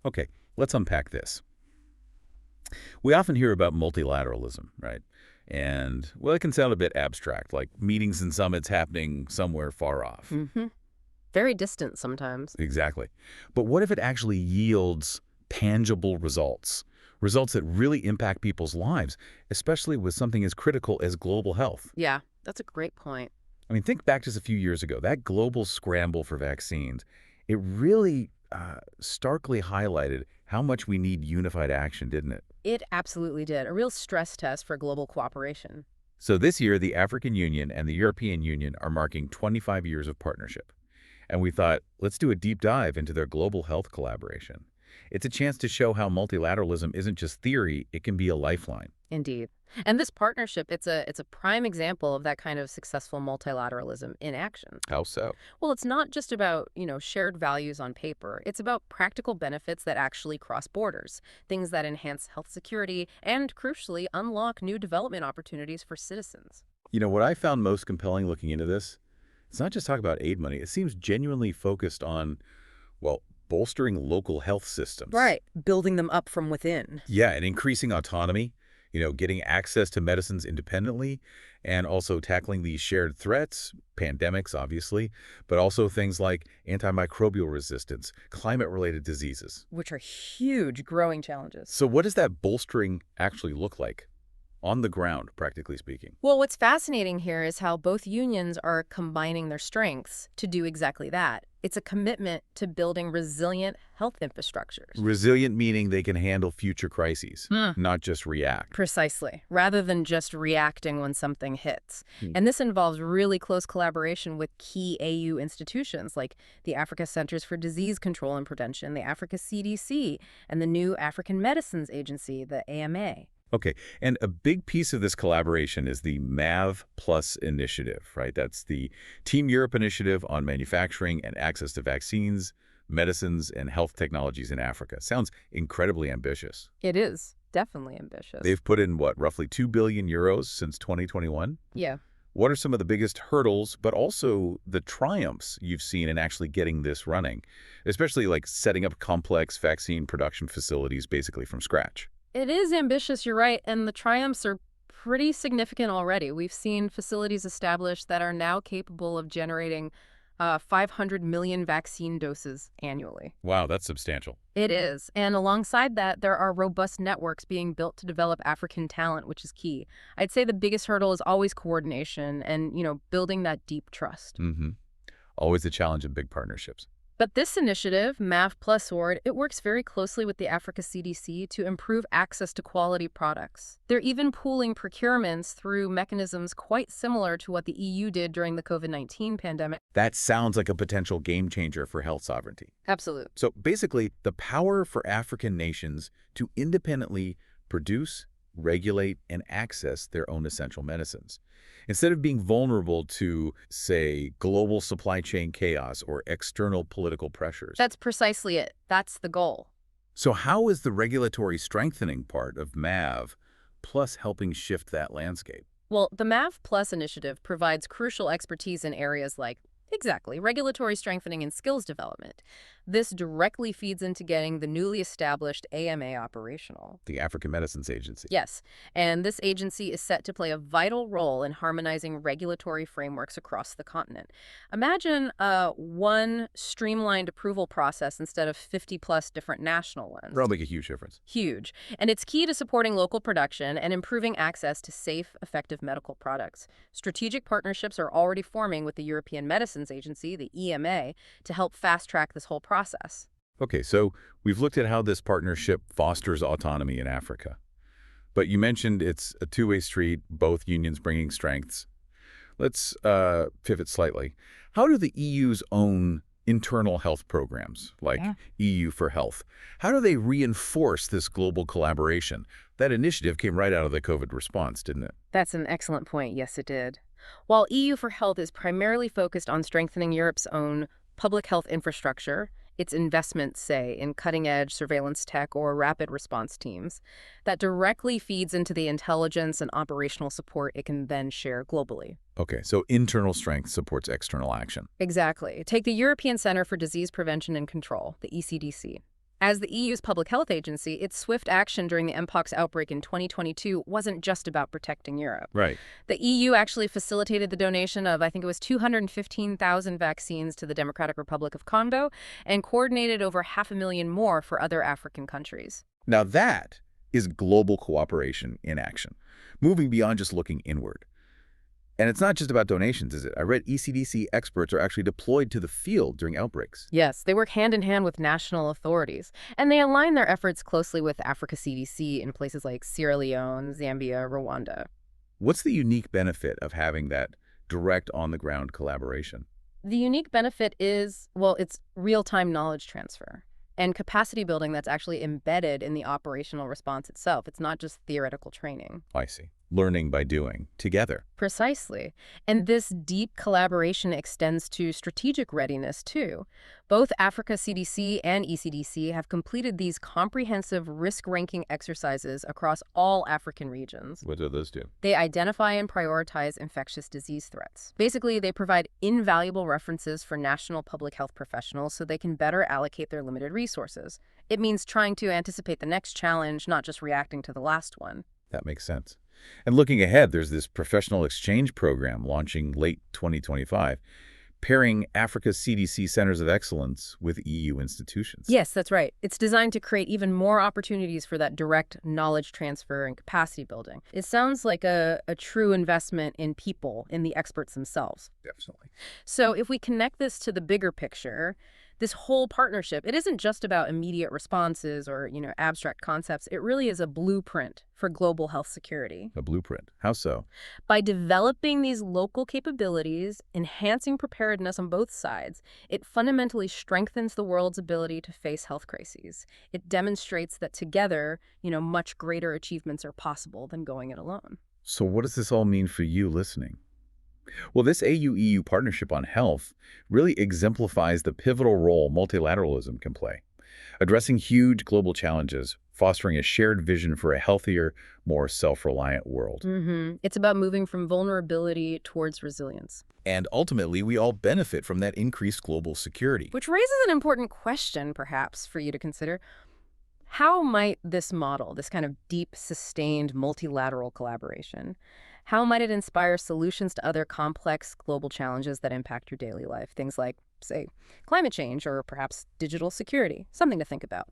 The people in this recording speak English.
Okay, let's unpack this. We often hear about multilateralism, right? And, well, it can sound a bit abstract, like meetings and summits happening somewhere far off. Hmm. Very distant sometimes. Exactly. But what if it actually yields tangible results? Results that really impact people's lives, especially with something as critical as global health. Yeah, that's a great point. I mean, think back just a few years ago, that global scramble for vaccines, it really starkly highlighted how much we need unified action, didn't it? It absolutely did. A real stress test for global cooperation. So this year, the African Union and the European Union are marking 25 years of partnership. And we thought, let's do a deep dive into their global health collaboration. It's a chance to show how multilateralism isn't just theory, it can be a lifeline. Indeed. And this partnership, it's a prime example of that kind of successful multilateralism in action. How so? Well, it's not just about, shared values on paper. It's about practical benefits that actually cross borders, things that enhance health security and, crucially, unlock new development opportunities for citizens. You know, what I found most compelling looking into this, it's not just talk about aid money. It seems genuinely focused on, well, bolstering local health systems. Right. Building them up from within. Yeah, and increasing autonomy, getting access to medicines independently, and also tackling these shared threats, pandemics, obviously, but also things like antimicrobial resistance, climate-related diseases. Which are huge growing challenges. So what does that bolstering actually look like? On the ground, practically speaking. Well, what's fascinating here is how both unions are combining their strengths to do exactly that. It's a commitment to building resilient health infrastructures. Resilient meaning they can handle future crises, not just react. Precisely, rather than just reacting when something hits. Hmm. And this involves really close collaboration with key AU institutions like the Africa Centers for Disease Control and Prevention, the Africa CDC, and the new African Medicines Agency, the AMA. Okay, and a big piece of this collaboration is the MAV Plus initiative, right? That's the Team Europe initiative on manufacturing and access to vaccines, medicines, and health technologies in Africa. Sounds incredibly ambitious. It is definitely ambitious. They've put in, what, roughly 2 billion euros since 2021? Yeah. What are some of the biggest hurdles, but also the triumphs you've seen in actually getting this running, especially like setting up complex vaccine production facilities basically from scratch? It is ambitious, you're right, and the triumphs are pretty significant already. We've seen facilities established that are now capable of generating 500 million vaccine doses annually. Wow, that's substantial. It is. And alongside that, there are robust networks being built to develop African talent, which is key. I'd say the biggest hurdle is always coordination and, building that deep trust. Mm-hmm. Always a challenge in big partnerships. But this initiative, MAV Plus Sword, it works very closely with the Africa CDC to improve access to quality products. They're even pooling procurements through mechanisms quite similar to what the EU did during the COVID-19 pandemic. That sounds like a potential game changer for health sovereignty. Absolutely. So basically, the power for African nations to independently produce, regulate, and access their own essential medicines. Instead of being vulnerable to, say, global supply chain chaos or external political pressures. That's precisely it. That's the goal. So how is the regulatory strengthening part of MAV plus helping shift that landscape? Well, the MAV Plus initiative provides crucial expertise in areas like, exactly, regulatory strengthening and skills development. This directly feeds into getting the newly established AMA operational. The African Medicines Agency. Yes, and this agency is set to play a vital role in harmonizing regulatory frameworks across the continent. Imagine one streamlined approval process instead of 50-plus different national ones. That'll make a huge difference. Huge. And it's key to supporting local production and improving access to safe, effective medical products. Strategic partnerships are already forming with the European Medicines Agency, the EMA, to help fast-track this whole process. Okay, so we've looked at how this partnership fosters autonomy in Africa. But you mentioned it's a two-way street, both unions bringing strengths. Let's pivot slightly. How do the EU's own internal health programs, like EU for Health, how do they reinforce this global collaboration? That initiative came right out of the COVID response, didn't it? That's an excellent point. Yes, it did. While EU for Health is primarily focused on strengthening Europe's own public health infrastructure, its investments, say, in cutting-edge surveillance tech or rapid response teams, that directly feeds into the intelligence and operational support it can then share globally. Okay, so internal strength supports external action. Exactly. Take the European Center for Disease Prevention and Control, the ECDC. As the EU's public health agency, its swift action during the Mpox outbreak in 2022 wasn't just about protecting Europe. Right. The EU actually facilitated the donation of, I think it was 215,000 vaccines to the Democratic Republic of Congo and coordinated over 500,000 more for other African countries. Now that is global cooperation in action, moving beyond just looking inward. And it's not just about donations, is it? I read ECDC experts are actually deployed to the field during outbreaks. Yes, they work hand in hand with national authorities, and they align their efforts closely with Africa CDC in places like Sierra Leone, Zambia, Rwanda. What's the unique benefit of having that direct on-the-ground collaboration? The unique benefit is, well, it's real-time knowledge transfer and capacity building that's actually embedded in the operational response itself. It's not just theoretical training. I see. Learning by doing, together. Precisely. And this deep collaboration extends to strategic readiness, too. Both Africa CDC and ECDC have completed these comprehensive risk-ranking exercises across all African regions. What do those do? They identify and prioritize infectious disease threats. Basically, they provide invaluable references for national public health professionals so they can better allocate their limited resources. It means trying to anticipate the next challenge, not just reacting to the last one. That makes sense. And looking ahead, there's this professional exchange program launching late 2025, pairing Africa's CDC centers of excellence with EU institutions. Yes, that's right. It's designed to create even more opportunities for that direct knowledge transfer and capacity building. It sounds like a true investment in people, in the experts themselves. Definitely. So if we connect this to the bigger picture, this whole partnership, it isn't just about immediate responses or, abstract concepts. It really is a blueprint for global health security. A blueprint. How so? By developing these local capabilities, enhancing preparedness on both sides, it fundamentally strengthens the world's ability to face health crises. It demonstrates that together, much greater achievements are possible than going it alone. So what does this all mean for you listening? Well, this AU-EU partnership on health really exemplifies the pivotal role multilateralism can play, addressing huge global challenges, fostering a shared vision for a healthier, more self-reliant world. It's about moving from vulnerability towards resilience. And ultimately, we all benefit from that increased global security. Which raises an important question, perhaps, for you to consider. How might this model, this kind of deep, sustained multilateral collaboration, how might it inspire solutions to other complex global challenges that impact your daily life? Things like, say, climate change or perhaps digital security. Something to think about.